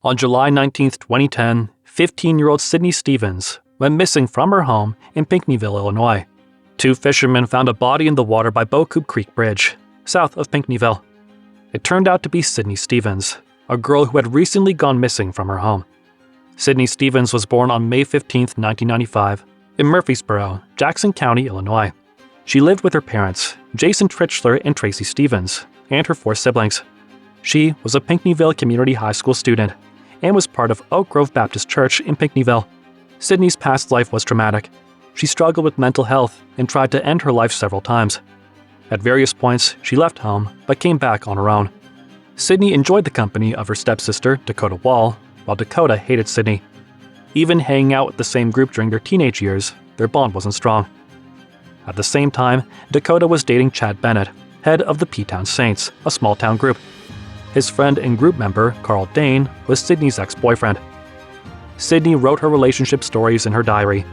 On July 19, 2010, 15-year-old Sidnee Stephens went missing from her home in Pinckneyville, Illinois. Two fishermen found a body in the water by Beaucoup Creek Bridge, south of Pinckneyville. It turned out to be Sidnee Stephens, a girl who had recently gone missing from her home. Sidnee Stephens was born on May 15, 1995, in Murfreesboro, Jackson County, Illinois. She lived with her parents, Jason Trichler and Tracy Stephens, and her 4 siblings. She was a Pinckneyville Community High School student and was part of Oak Grove Baptist Church in Pinckneyville. Sidnee's past life was traumatic. She struggled with mental health and tried to end her life several times. At various points, she left home but came back on her own. Sidnee enjoyed the company of her stepsister, Dakota, while Dakota hated Sidnee. Even hanging out with the same group during their teenage years, their bond wasn't strong. At the same time, Dakota was dating Chad Bennett, head of the P-Town Saints, a small-town group. His friend and group member, Carl Dane, was Sidnee's ex-boyfriend. Sidnee wrote her relationship stories in her diary.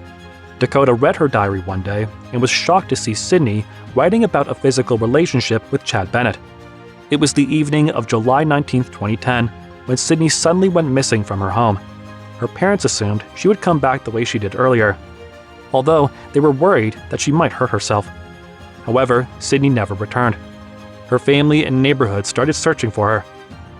Dakota read her diary one day and was shocked to see Sidnee writing about a physical relationship with Chad Bennett. It was the evening of July 19, 2010, when Sidnee suddenly went missing from her home. Her parents assumed she would come back the way she did earlier, although they were worried that she might hurt herself. However, Sidnee never returned. Her family and neighborhood started searching for her.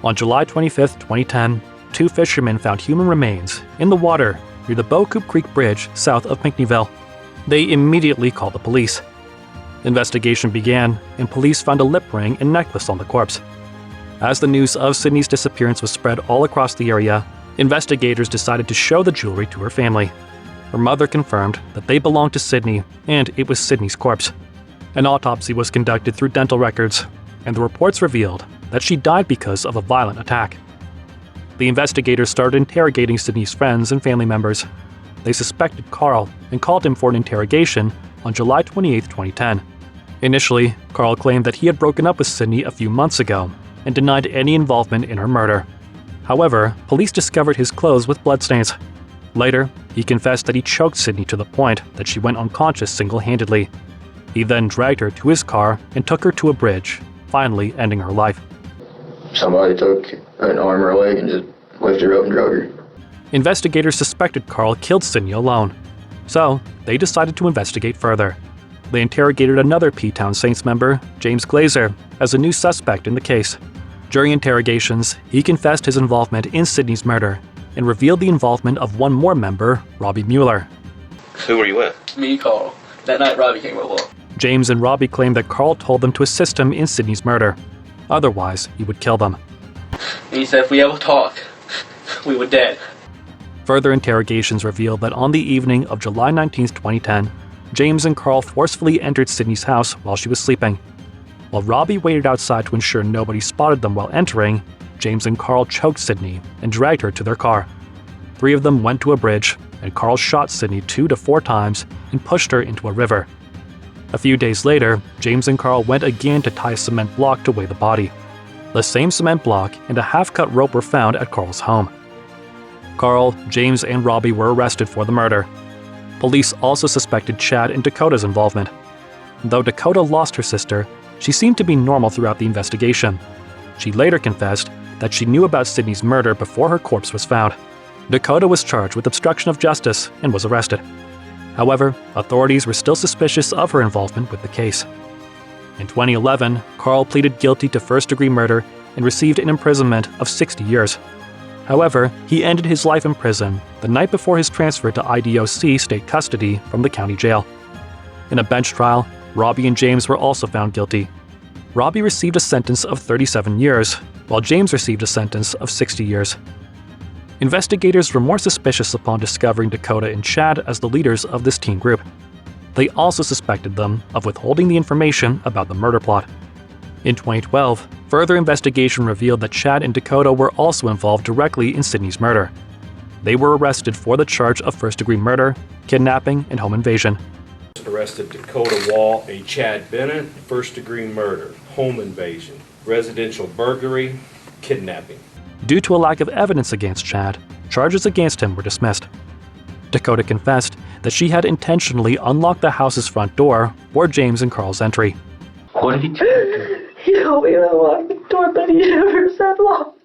On July 25, 2010, 2 fishermen found human remains in the water near the Beaucoup Creek Bridge south of Pinckneyville. They immediately called the police. Investigation began, and police found a lip ring and necklace on the corpse. As the news of Sidnee's disappearance was spread all across the area, investigators decided to show the jewelry to her family. Her mother confirmed that they belonged to Sidnee, and it was Sidnee's corpse. An autopsy was conducted through dental records, and the reports revealed that she died because of a violent attack. The investigators started interrogating Sidnee's friends and family members. They suspected Carl and called him for an interrogation on July 28, 2010. Initially, Carl claimed that he had broken up with Sidnee a few months ago and denied any involvement in her murder. However, police discovered his clothes with bloodstains. Later, he confessed that he choked Sidnee to the point that she went unconscious single-handedly. He then dragged her to his car and took her to a bridge, finally ending her life. Somebody took an arm or a leg and just lifted her up and drug her. Investigators suspected Carl killed Sidnee alone, so they decided to investigate further. They interrogated another P-Town Saints member, James Glazer, as a new suspect in the case. During interrogations, he confessed his involvement in Sidnee's murder and revealed the involvement of one more member, Robbie Mueller. Who were you with? Me, Carl. That night, Robbie came over. James and Robbie claimed that Carl told them to assist him in Sidnee's murder. Otherwise, he would kill them. And he said if we ever talked, we were dead. Further interrogations revealed that on the evening of July 19, 2010, James and Carl forcefully entered Sidnee's house while she was sleeping. While Robbie waited outside to ensure nobody spotted them while entering, James and Carl choked Sidnee and dragged her to their car. 3 of them went to a bridge, and Carl shot Sidnee 2 to 4 times and pushed her into a river. A few days later, James and Carl went again to tie a cement block to weigh the body. The same cement block and a half-cut rope were found at Carl's home. Carl, James, and Robbie were arrested for the murder. Police also suspected Chad and Dakota's involvement. Though Dakota lost her sister, she seemed to be normal throughout the investigation. She later confessed that she knew about Sidnee's murder before her corpse was found. Dakota was charged with obstruction of justice and was arrested. However, authorities were still suspicious of her involvement with the case. In 2011, Carl pleaded guilty to first-degree murder and received an imprisonment of 60 years. However, he ended his life in prison the night before his transfer to IDOC state custody from the county jail. In a bench trial, Robbie and James were also found guilty. Robbie received a sentence of 37 years, while James received a sentence of 60 years. Investigators were more suspicious upon discovering Dakota and Chad as the leaders of this teen group. They also suspected them of withholding the information about the murder plot. In 2012, further investigation revealed that Chad and Dakota were also involved directly in Sidnee's murder. They were arrested for the charge of first-degree murder, kidnapping, and home invasion. Arrested Dakota Wall and Chad Bennett, first-degree murder, home invasion, residential burglary, kidnapping. Due to a lack of evidence against Chad, charges against him were dismissed. Dakota confessed that she had intentionally unlocked the house's front door for James and Carl's entry. What did he tell you? He told me to lock the door, but he never said lock.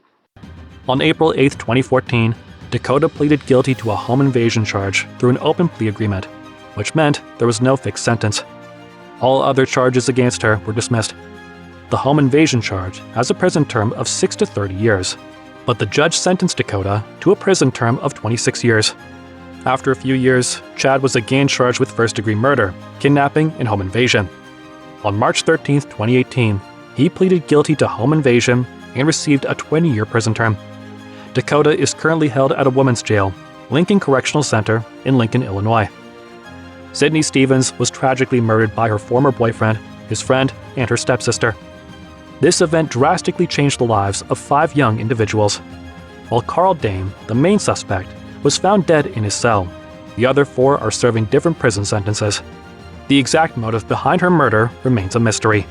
On April 8, 2014, Dakota pleaded guilty to a home invasion charge through an open plea agreement, which meant there was no fixed sentence. All other charges against her were dismissed. The home invasion charge has a prison term of 6 to 30 years, but the judge sentenced Dakota to a prison term of 26 years. After a few years, Chad was again charged with first-degree murder, kidnapping, and home invasion. On March 13, 2018, he pleaded guilty to home invasion and received a 20-year prison term. Dakota is currently held at a women's jail, Lincoln Correctional Center in Lincoln, Illinois. Sidnee Stephens was tragically murdered by her former boyfriend, his friend, and her stepsister. This event drastically changed the lives of 5 young individuals. While Carl Dame, the main suspect, was found dead in his cell, the other 4 are serving different prison sentences. The exact motive behind her murder remains a mystery.